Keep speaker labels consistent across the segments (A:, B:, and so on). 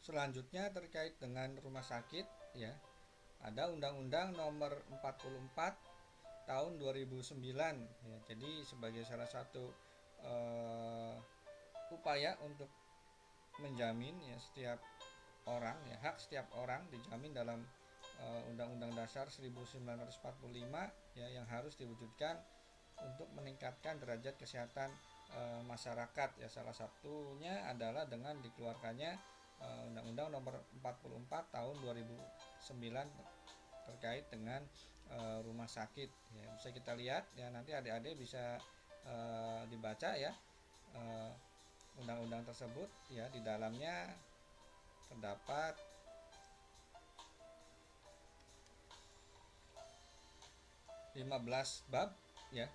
A: Selanjutnya terkait dengan rumah sakit, ya, ada Undang-Undang Nomor 44 Tahun 2009, ya. Jadi sebagai salah satu upaya untuk menjamin ya setiap orang, ya, hak setiap orang dijamin dalam Undang-Undang Dasar 1945, ya, yang harus diwujudkan untuk meningkatkan derajat kesehatan masyarakat, ya. Salah satunya adalah dengan dikeluarkannya Undang-Undang Nomor 44 Tahun 2009 terkait dengan rumah sakit, ya. Bisa kita lihat, ya, nanti adik-adik bisa dibaca, ya, eh, undang-undang tersebut, ya. Di dalamnya terdapat 15 bab, ya.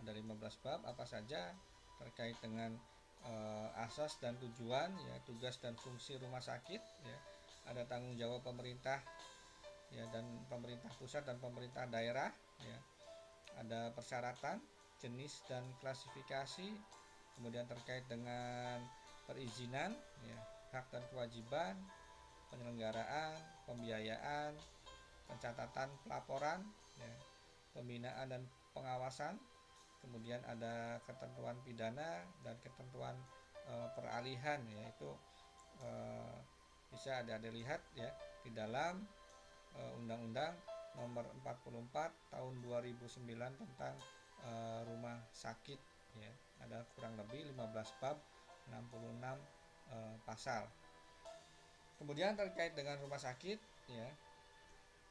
A: Ada 15 bab apa saja terkait dengan asas dan tujuan, ya, tugas dan fungsi rumah sakit, ya. Ada tanggung jawab pemerintah, ya, dan pemerintah pusat dan pemerintah daerah, ya. Ada persyaratan, jenis dan klasifikasi, kemudian terkait dengan perizinan, ya, hak dan kewajiban, penyelenggaraan, pembiayaan, pencatatan pelaporan, ya, pembinaan dan pengawasan, kemudian ada ketentuan pidana dan ketentuan peralihan, yaitu e, bisa ada lihat, ya, di dalam Undang-Undang Nomor 44 Tahun 2009 tentang rumah sakit, ya. Ada kurang lebih 15 bab, 66 pasal. Kemudian terkait dengan rumah sakit, ya.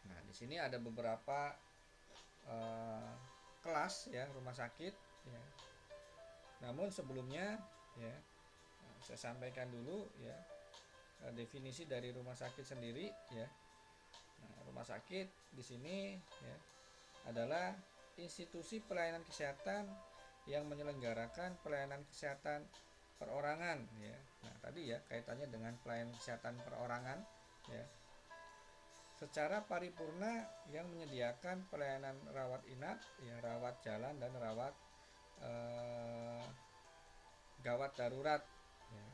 A: Nah, di sini ada beberapa eh, kelas, ya, rumah sakit, ya. Namun sebelumnya, ya, saya sampaikan dulu, ya, definisi dari rumah sakit sendiri, ya. Nah, rumah sakit di sini, ya, adalah institusi pelayanan kesehatan yang menyelenggarakan pelayanan kesehatan perorangan, ya. Nah, tadi, ya, kaitannya dengan pelayanan kesehatan perorangan, ya, secara paripurna yang menyediakan pelayanan rawat inap, ya, rawat jalan dan rawat eh, gawat darurat, ya.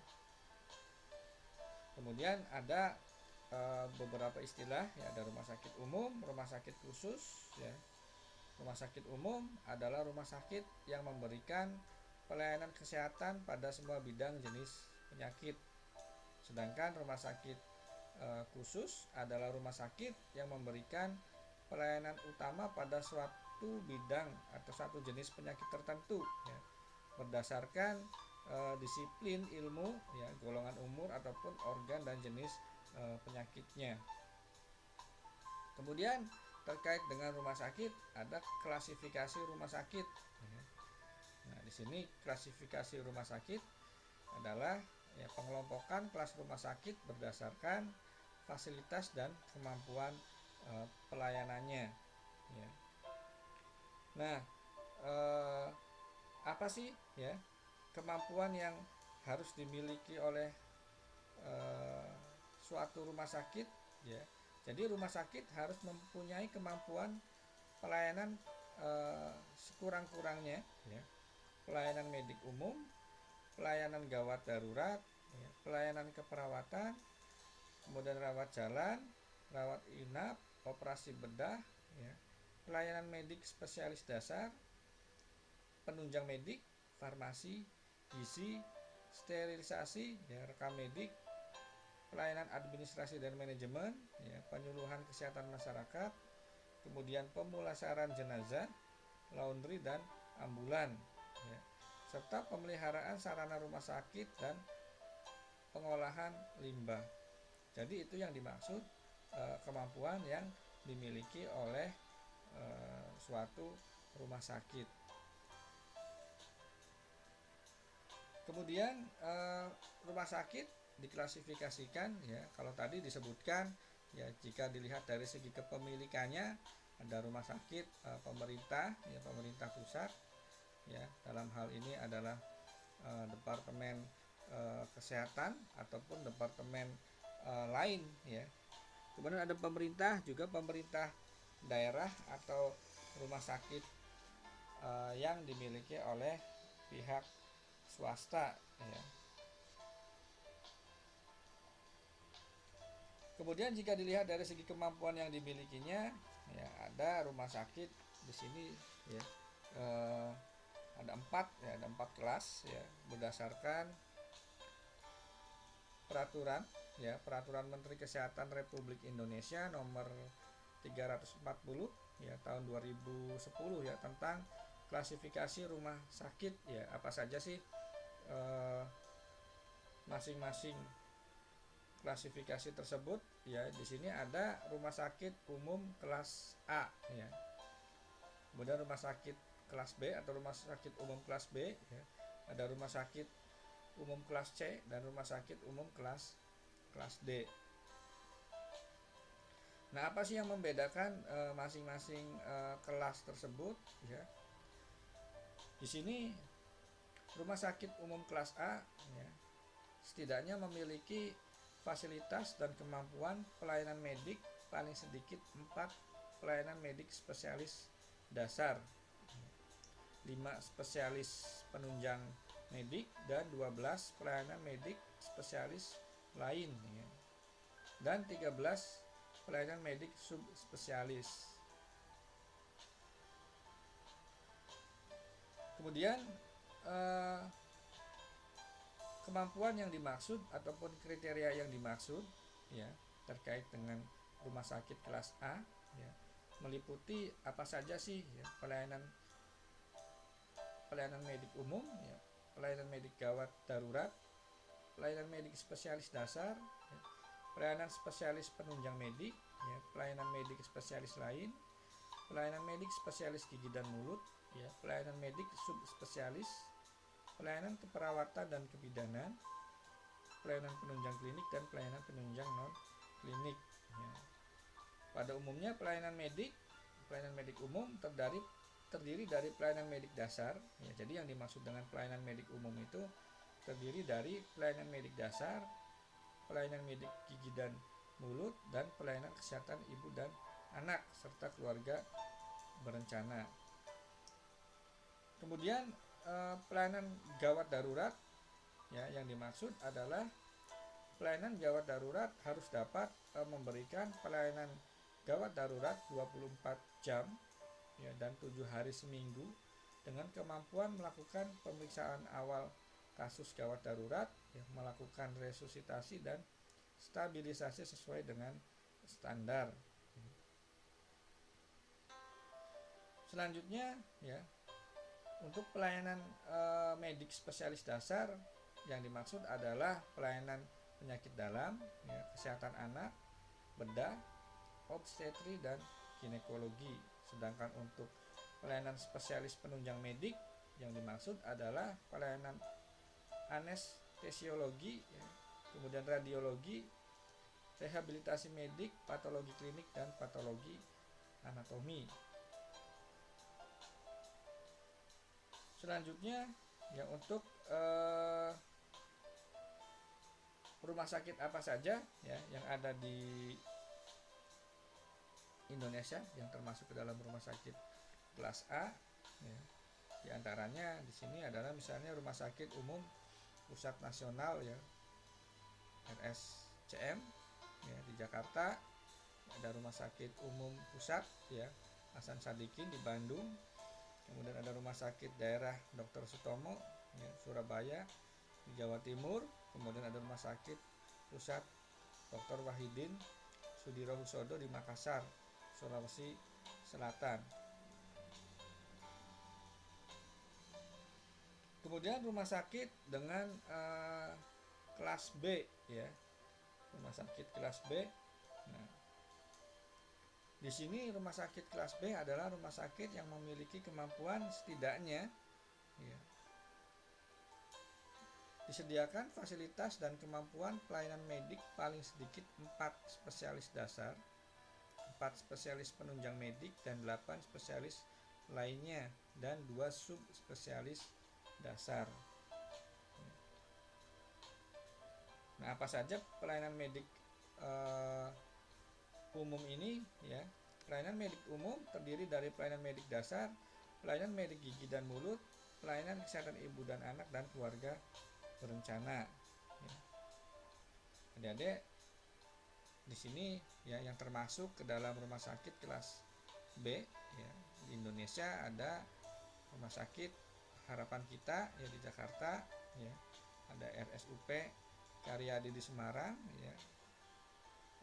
A: Kemudian ada beberapa istilah, ya, ada rumah sakit umum, rumah sakit khusus, ya. Rumah sakit umum adalah rumah sakit yang memberikan pelayanan kesehatan pada semua bidang jenis penyakit. Sedangkan rumah sakit khusus adalah rumah sakit yang memberikan pelayanan utama pada suatu bidang atau satu jenis penyakit tertentu, ya, berdasarkan disiplin ilmu, ya, golongan umur ataupun organ dan jenis penyakitnya. Kemudian terkait dengan rumah sakit ada klasifikasi rumah sakit. Nah, di sini klasifikasi rumah sakit adalah, ya, pengelompokan kelas rumah sakit berdasarkan fasilitas dan kemampuan pelayanannya, ya. Nah, eh, apa sih, ya, kemampuan yang harus dimiliki oleh eh, suatu rumah sakit, ya. Jadi rumah sakit harus mempunyai kemampuan pelayanan sekurang-kurangnya, ya, pelayanan medik umum, pelayanan gawat darurat, ya, pelayanan keperawatan, kemudian rawat jalan, rawat inap, operasi bedah, ya, pelayanan medik spesialis dasar, penunjang medik, farmasi, gizi, sterilisasi, ya, rekam medik, pelayanan administrasi dan manajemen, ya, penyuluhan kesehatan masyarakat, kemudian pemulasaran jenazah, laundry dan ambulan, ya, serta pemeliharaan sarana rumah sakit dan pengolahan limbah. Jadi itu yang dimaksud kemampuan yang dimiliki oleh suatu rumah sakit. Kemudian rumah sakit diklasifikasikan, ya, kalau tadi disebutkan, ya, jika dilihat dari segi kepemilikannya ada rumah sakit pemerintah, ya, pemerintah pusat, ya, dalam hal ini adalah departemen kesehatan ataupun departemen lain, ya. Kemudian ada pemerintah, juga pemerintah daerah atau rumah sakit yang dimiliki oleh pihak swasta, ya. Kemudian jika dilihat dari segi kemampuan yang dimilikinya, ya ada rumah sakit di sini ya, ada ada 4 kelas ya, berdasarkan peraturan peraturan Menteri Kesehatan Republik Indonesia nomor 340 ya tahun 2010 ya, tentang klasifikasi rumah sakit ya. Apa saja sih masing-masing klasifikasi tersebut ya. Di sini ada rumah sakit umum kelas A ya, kemudian rumah sakit kelas B atau rumah sakit umum kelas B ya, ada rumah sakit umum kelas C dan rumah sakit umum kelas D. Nah, apa sih yang membedakan masing-masing kelas tersebut ya? Di sini rumah sakit umum kelas A ya, setidaknya memiliki fasilitas dan kemampuan pelayanan medik paling sedikit 4 pelayanan medik spesialis dasar, 5 spesialis penunjang medik, dan 12 pelayanan medik spesialis lain ya, dan 13 pelayanan medik subspesialis. Kemudian kemampuan yang dimaksud ataupun kriteria yang dimaksud ya terkait dengan rumah sakit kelas A ya, meliputi apa saja sih ya, pelayanan medik umum ya, pelayanan medik gawat darurat, pelayanan medik spesialis dasar ya, pelayanan spesialis penunjang medik ya, pelayanan medik spesialis lain, pelayanan medik spesialis gigi dan mulut ya, pelayanan medik subspesialis, pelayanan keperawatan dan kebidanan, pelayanan penunjang klinik, dan pelayanan penunjang non klinik ya. Pada umumnya pelayanan medik umum terdiri dari pelayanan medik dasar ya. Jadi yang dimaksud dengan pelayanan medik umum itu terdiri dari pelayanan medik dasar, pelayanan medik gigi dan mulut, dan pelayanan kesehatan ibu dan anak serta keluarga berencana. Kemudian pelayanan gawat darurat ya, yang dimaksud adalah pelayanan gawat darurat harus dapat memberikan pelayanan gawat darurat 24 jam ya, dan 7 hari seminggu dengan kemampuan melakukan pemeriksaan awal kasus gawat darurat ya, melakukan resusitasi dan stabilisasi sesuai dengan standar. Selanjutnya ya, untuk pelayanan medik spesialis dasar yang dimaksud adalah pelayanan penyakit dalam ya, kesehatan anak, bedah, obstetri dan ginekologi. Sedangkan untuk pelayanan spesialis penunjang medik yang dimaksud adalah pelayanan anestesiologi ya, kemudian radiologi, rehabilitasi medik, patologi klinik, dan patologi anatomi. Selanjutnya ya, untuk rumah sakit apa saja ya yang ada di Indonesia yang termasuk ke dalam rumah sakit kelas A ya. Di antaranya di sini adalah misalnya Rumah Sakit Umum Pusat Nasional ya, RSCM ya, di Jakarta. Ada Rumah Sakit Umum Pusat ya, Hasan Sadikin di Bandung. Kemudian ada Rumah Sakit Daerah Dr. Sutomo ya, Surabaya di Jawa Timur. Kemudian ada Rumah Sakit Pusat Dr. Wahidin Sudirohusodo di Makassar, Sulawesi Selatan. Kemudian rumah sakit dengan kelas B ya, rumah sakit kelas B. Nah, di sini rumah sakit kelas B adalah rumah sakit yang memiliki kemampuan setidaknya ya, disediakan fasilitas dan kemampuan pelayanan medik paling sedikit 4 spesialis dasar, 4 spesialis penunjang medik, dan 8 spesialis lainnya, dan 2 subspesialis dasar. Nah, apa saja pelayanan medik umum ini ya? Pelayanan medik umum terdiri dari pelayanan medik dasar, pelayanan medik gigi dan mulut, pelayanan kesehatan ibu dan anak, dan keluarga berencana ya. Adik-adik di sini ya yang termasuk ke dalam rumah sakit kelas B ya di Indonesia ada Rumah Sakit Harapan Kita ya di Jakarta ya, ada RSUP Karyadi di Semarang ya,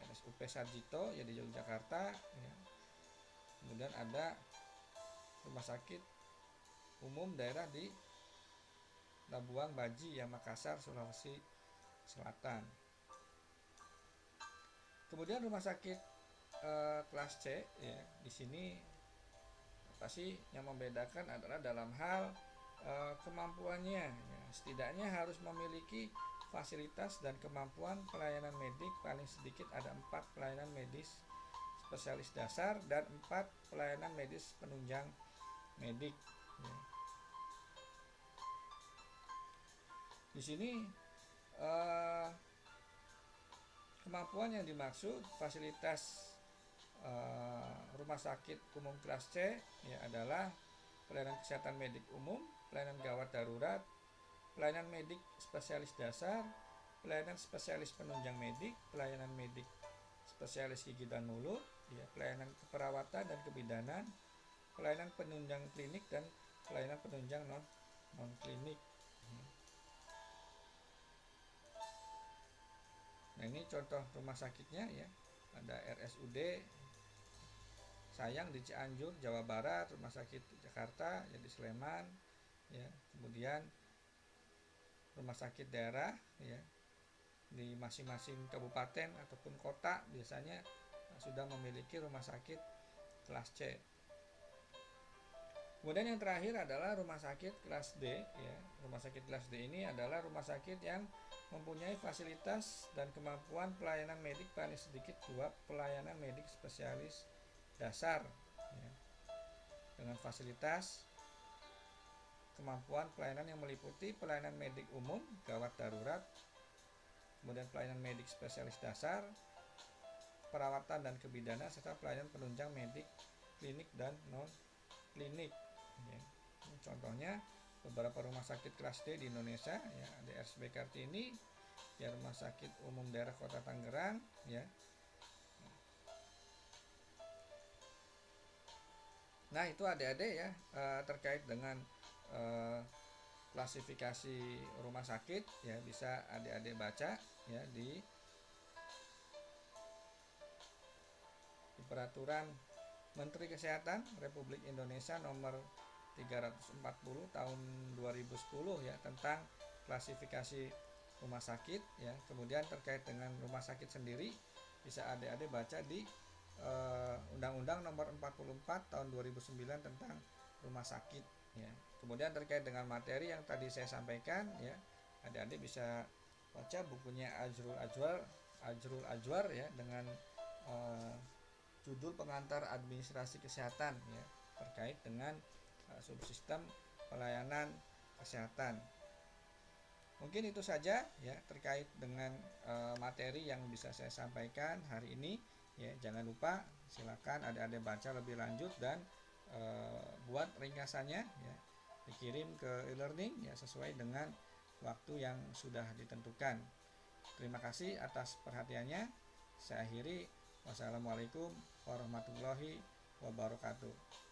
A: RSUP Sarjito ya di Yogyakarta ya. Kemudian ada Rumah Sakit Umum Daerah di Labuang Baji ya Makassar Sulawesi Selatan. Kemudian rumah sakit kelas C ya di sini apa sih yang membedakan adalah dalam hal kemampuannya ya. Setidaknya harus memiliki fasilitas dan kemampuan pelayanan medik paling sedikit ada 4 pelayanan medis spesialis dasar dan 4 pelayanan medis penunjang medik ya. Di sini kemampuan yang dimaksud fasilitas rumah sakit umum kelas C ya adalah pelayanan kesehatan medik umum, pelayanan gawat darurat, pelayanan medik spesialis dasar, pelayanan spesialis penunjang medik, pelayanan medik spesialis gigi dan mulut, ya, pelayanan keperawatan dan kebidanan, pelayanan penunjang klinik dan pelayanan penunjang non klinik. Nah ini contoh rumah sakitnya ya, ada RSUD Sayang di Cianjur, Jawa Barat, Rumah Sakit Jakarta ya di Sleman, ya, kemudian rumah sakit daerah ya di masing-masing kabupaten ataupun kota biasanya sudah memiliki rumah sakit kelas C. Kemudian yang terakhir adalah rumah sakit kelas D ya. Rumah sakit kelas D ini adalah rumah sakit yang mempunyai fasilitas dan kemampuan pelayanan medik paling sedikit 2 pelayanan medik spesialis dasar ya, dengan fasilitas kemampuan pelayanan yang meliputi pelayanan medik umum gawat darurat, kemudian pelayanan medik spesialis dasar, perawatan dan kebidanan, serta pelayanan penunjang medik klinik dan non klinik ya. Contohnya beberapa rumah sakit kelas D di Indonesia ya, ada RSUD Kartini ya, Rumah Sakit Umum Daerah Kota Tangerang ya. Nah itu adik-adik ya terkait dengan klasifikasi rumah sakit ya, bisa adik-adik baca ya di Peraturan Menteri Kesehatan Republik Indonesia nomor 340 tahun 2010 ya tentang klasifikasi rumah sakit ya. Kemudian terkait dengan rumah sakit sendiri bisa adik-adik baca di Undang-Undang nomor 44 tahun 2009 tentang rumah sakit ya. Kemudian terkait dengan materi yang tadi saya sampaikan ya, adik-adik bisa baca bukunya Ajrul Ajwar ya dengan judul pengantar administrasi kesehatan ya, terkait dengan subsistem pelayanan kesehatan. Mungkin itu saja ya terkait dengan materi yang bisa saya sampaikan hari ini ya. Jangan lupa silakan adik-adik baca lebih lanjut dan buat ringkasannya ya, dikirim ke e-learning ya sesuai dengan waktu yang sudah ditentukan. Terima kasih atas perhatiannya. Saya akhiri. Wassalamualaikum warahmatullahi wabarakatuh.